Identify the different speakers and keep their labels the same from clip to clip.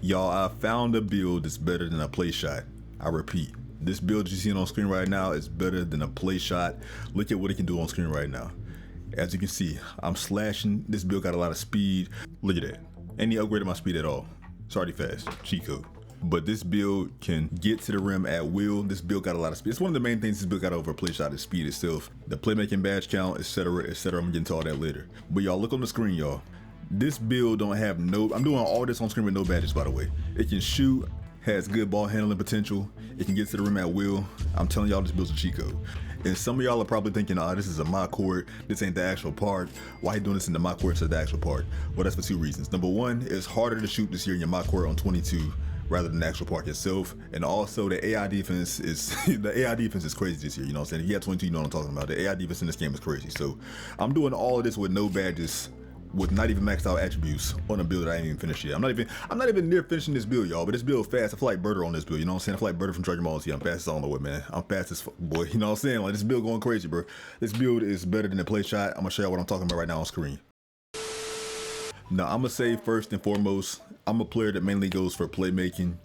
Speaker 1: Y'all, I found a build that's better than a play shot. I repeat, this build that you're seeing on screen right now is better than a play shot. Look at what it can do on screen right now. As you can see, I'm slashing. This build got a lot of speed. Look at that. Ain't he upgraded my speed at all. It's already fast. Cheat code. But this build can get to the rim at will. This build got a lot of speed. It's one of the main things this build got over a play shot is speed itself. The playmaking badge count, etc., etc. I'm gonna get into all that later. But y'all, look on the screen, y'all. This build don't have no, I'm doing all this on screen with no badges, by the way. It can shoot, has good ball handling potential. It can get to the rim at will. I'm telling y'all, this build's a cheat code. And some of y'all are probably thinking, oh, this is a my court. This ain't the actual part. Why you doing this in the my court instead of the actual part? Well, that's for two reasons. Number one, it's harder to shoot this year in your my court on 22 rather than the actual park itself. And also the AI defense is the AI defense is crazy this year. You know what I'm saying? If you have 22, you know what I'm talking about. The AI defense in this game is crazy. So I'm doing all of this with no badges, with not even maxed out attributes on a build that I ain't even finished yet. I'm not even near finishing this build, y'all, but this build fast. I feel like Burter on this build, you know what I'm saying? I feel like Burter from Dragon Ball Z. I'm fast as I don't know what, man. I'm fast as fuck, boy. You know what I'm saying? Like, this build going crazy, bro. This build is better than the play shot. I'm gonna show y'all what I'm talking about right now on screen. Now, I'm gonna say first and foremost, I'm a player that mainly goes for playmaking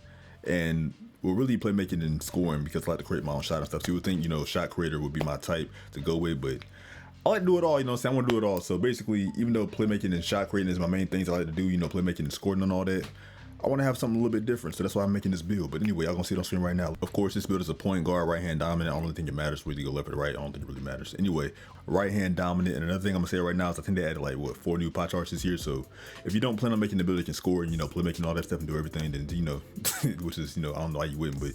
Speaker 1: and well, really playmaking and scoring because I like to create my own shot and stuff. So you would think, you know, shot creator would be my type to go with, but I like to do it all, you know what I'm saying? I want to do it all. So basically, even though playmaking and shot creating is my main things I like to do, you know, playmaking and scoring and all that, I want to have something a little bit different. So that's why I'm making this build. But anyway, y'all gonna see it on screen right now. Of course, this build is a point guard, right hand dominant. I don't really think it matters whether you go left or right. I don't think it really matters. Anyway, right hand dominant. And another thing I'm gonna say right now is I think they added like what 4 new pie charts this year. So if you don't plan on making the build that can score and you know playmaking and all that stuff and do everything, then you know, which is, you know, I don't know why you wouldn't, but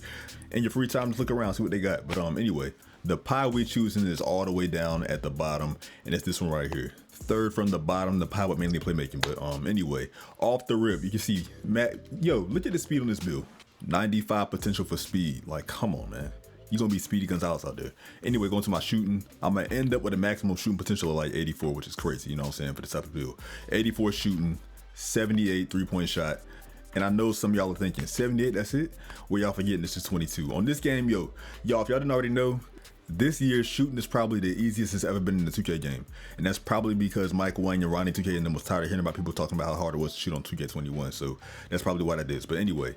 Speaker 1: in your free time, just look around, see what they got. But anyway, the pie we're choosing is all the way down at the bottom, and it's this one right here. Third from the bottom, the pie with mainly playmaking. But anyway, off the rip, you can see Matt. Yo, look at the speed on this build. 95 potential for speed. Like, come on, man. You're gonna be Speedy Gonzalez out there. Anyway, going to my shooting, I'm gonna end up with a maximum shooting potential of like 84, which is crazy, you know what I'm saying, for this type of build. 84 shooting, 78 3-point shot. And I know some of y'all are thinking, 78, that's it? Well, y'all forgetting this is 22. On this game, y'all, if y'all didn't already know, this year shooting is probably the easiest it's ever been in the 2K game. And that's probably because Mike Wang and Ronnie 2K and them was tired of hearing about people talking about how hard it was to shoot on 2K21. So that's probably why that is. But anyway,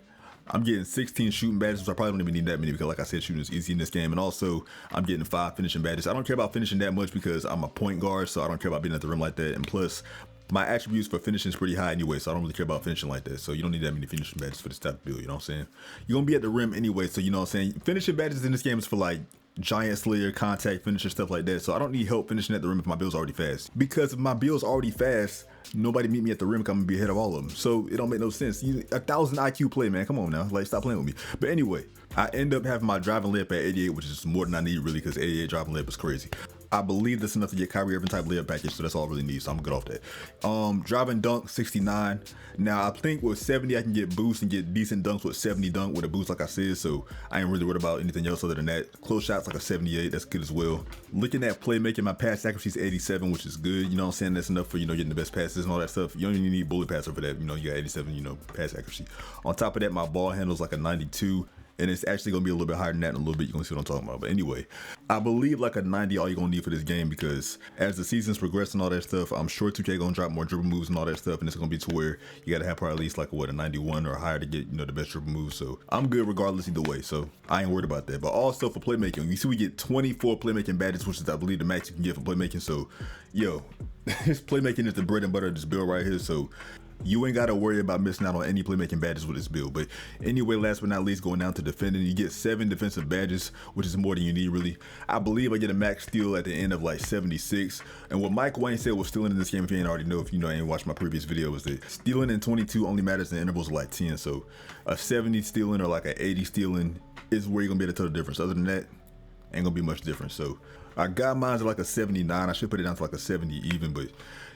Speaker 1: I'm getting 16 shooting badges, so I probably don't even need that many because like I said, shooting is easy in this game. And also I'm getting 5 finishing badges. I don't care about finishing that much because I'm a point guard, so I don't care about being at the rim like that. And plus, my attributes for finishing is pretty high anyway, so I don't really care about finishing like that. So you don't need that many finishing badges for this type of build, you know what I'm saying? You're gonna be at the rim anyway, so you know what I'm saying? Finishing badges in this game is for like giant slayer, contact finisher, stuff like that. So I don't need help finishing at the rim if my build's already fast. Because if my build's already fast, nobody meet me at the rim because I'm gonna be ahead of all of them. So it don't make no sense. 1,000 IQ play, man. Come on now. Like, stop playing with me. But anyway, I end up having my driving layup at 88, which is more than I need really because 88 driving layup is crazy. I believe that's enough to get Kyrie Irving type layup package, so that's all I really need, so I'm good off that. Driving dunk, 69. Now, I think with 70, I can get boost and get decent dunks with 70 dunk with a boost, like I said, so I ain't really worried about anything else other than that. Close shots, like a 78, that's good as well. Looking at playmaking, my pass accuracy is 87, which is good, you know what I'm saying? That's enough for, you know, getting the best passes and all that stuff. You don't even need bullet passer for that, you know, you got 87, you know, pass accuracy. On top of that, my ball handle is like a 92. And it's actually going to be a little bit higher than that in a little bit. You're going to see what I'm talking about. But anyway, I believe like a 90 all you're going to need for this game because as the seasons progress and all that stuff, I'm sure 2K going to drop more dribble moves and all that stuff. And it's going to be to where you got to have probably at least like a 91 or higher to get, you know, the best dribble moves. So I'm good regardless either way. So I ain't worried about that. But also for playmaking, you see we get 24 playmaking badges, which is I believe the max you can get for playmaking. So yo, this playmaking is the bread and butter of this build right here. So you ain't got to worry about missing out on any playmaking badges with this build. But anyway, last but not least, going down to defending, you get 7 defensive badges, which is more than you need really. I believe I get a max steal at the end of like 76. And what Mike Wayne said was stealing in this game, if you ain't already know, if you know, I ain't watched my previous video, was that stealing in 22 only matters in intervals of like 10. So a 70 stealing or like an 80 stealing is where you're gonna be able to tell the difference. Other than that, ain't gonna be much difference. So I got mine at like a 79. I should put it down to like a 70 even, but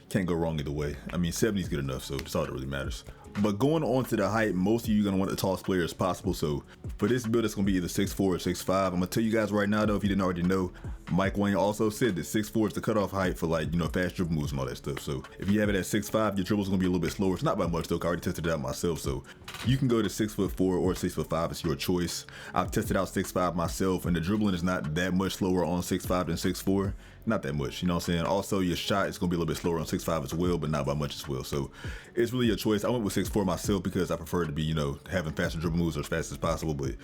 Speaker 1: can't go wrong either way. I mean, 70 is good enough, so that's all that really matters. But going on to the height, most of you are gonna want the tallest player as possible. So for this build, it's gonna be either 6'4" or 6'5". I'm gonna tell you guys right now though, if you didn't already know, Mike Wayne also said that 6'4" is the cutoff height for like, you know, fast dribble moves and all that stuff. So if you have it at 6'5", your dribble's gonna be a little bit slower. It's not by much though, I already tested it out myself. So you can go to 6'4" or 6'5", it's your choice. I've tested out 6'5" myself, and the dribbling is not that much slower on 6'5" than 6'4". Not that much, you know what I'm saying? Also, your shot is gonna be a little bit slower on 6'5" as well, but not by much as well. So it's really your choice. I went with 6'4" myself because I prefer to be, you know, having faster dribble moves as fast as possible. But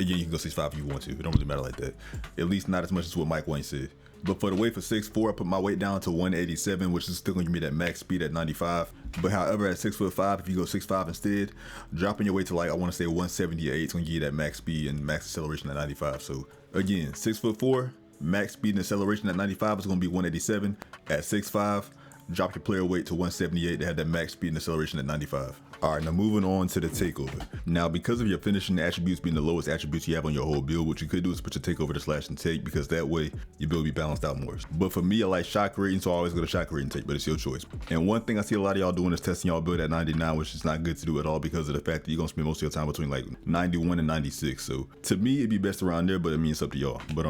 Speaker 1: again, you can go 6'5" if you want to. It don't really matter like that. At least not as much as what Mike Wayne said. But for the weight for 6'4", I put my weight down to 187, which is still gonna give me that max speed at 95. But however, at 6'5", if you go 6'5" instead, dropping your weight to like, I wanna say 178, it's gonna give you that max speed and max acceleration at 95. So again, 6'4", max speed and acceleration at 95 is gonna be 187. At 6'5", drop your player weight to 178 to have that max speed and acceleration at 95. All right, now moving on to the takeover. Now, because of your finishing attributes being the lowest attributes you have on your whole build, what you could do is put your takeover to slash and take, because that way your build will be balanced out more. But for me, I like shot creating, so I always go to shot creating take, but it's your choice. And one thing I see a lot of y'all doing is testing y'all build at 99, which is not good to do at all because of the fact that you're gonna spend most of your time between like 91 and 96. So to me, it'd be best around there, but I mean, it's up to y'all. But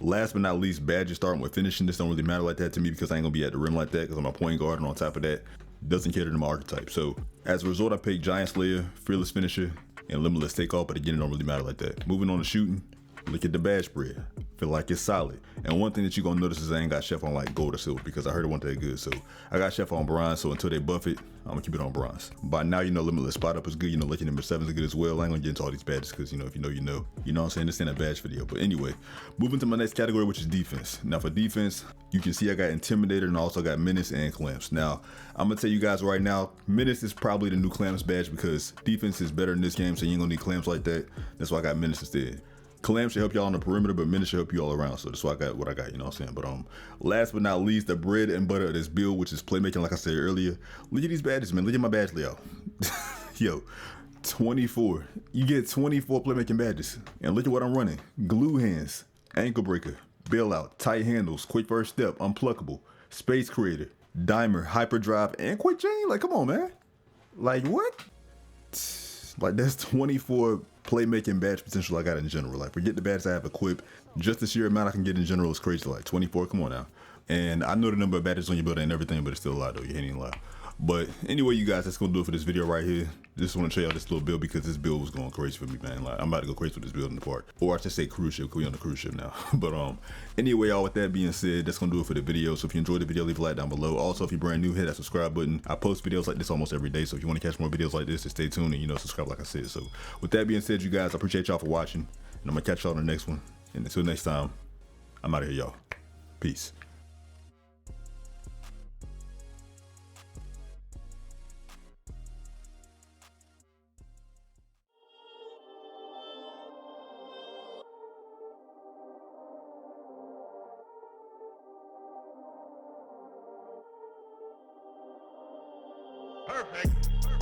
Speaker 1: last but not least, badges starting with finishing. This don't really matter like that to me because I ain't gonna be at the rim like that because I'm a point guard, and on top of that, doesn't cater to my archetype. So as a result, I picked Giant Slayer, Fearless Finisher, and Limitless Takeoff, but again, it don't really matter like that. Moving on to shooting, look at the badge spread. Feel like it's solid. And one thing that you're gonna notice is I ain't got Chef on like gold or silver because I heard it wasn't that good. So I got Chef on bronze, so until they buff it, I'm gonna keep it on bronze. By now, you know, Limitless Spot Up is good. You know, Lucky number 7 is good as well. I ain't gonna get into all these badges because, you know, if you know, you know. You know what I'm saying? This ain't a badge video. But anyway, moving to my next category, which is defense. Now for defense, you can see I got Intimidator and I also got Menace and Clamps. Now, I'm gonna tell you guys right now, Menace is probably the new Clamps badge because defense is better in this game, so you ain't gonna need Clamps like that. That's why I got Menace instead. Clamp should help y'all on the perimeter, but Menace should help you all around. So that's why I got what I got, you know what I'm saying? But last but not least, the bread and butter of this build, which is playmaking, like I said earlier. Look at these badges, man. Look at my badge layout. Yo, 24. You get 24 playmaking badges. And look at what I'm running. Glue hands, ankle breaker, bailout, tight handles, quick first step, unpluckable, space creator, dimer, hyperdrive, and quick chain. Like, come on, man. Like, what? Like, that's 24 playmaking badge potential I got in general. Like, forget the badges I have equipped. Just the sheer amount I can get in general is crazy. Like, 24, come on now. And I know the number of badges on your build and everything, but it's still a lot though. You ain't even lie. But anyway, you guys, that's gonna do it for this video right here. Just want to show y'all this little build because this build was going crazy for me, man. Like, I'm about to go crazy with this build in the park, or I should say cruise ship. We on the cruise ship now. But anyway, y'all, with that being said, that's gonna do it for the video. So if you enjoyed the video, leave a like down below. Also, if you're brand new, hit that subscribe button. I post videos like this almost every day, so if you want to catch more videos like this, just stay tuned and, you know, subscribe like I said. So with that being said, you guys, I appreciate y'all for watching, and I'm gonna catch y'all on the next one. And until next time, I'm out of here, y'all. Peace.
Speaker 2: Perfect.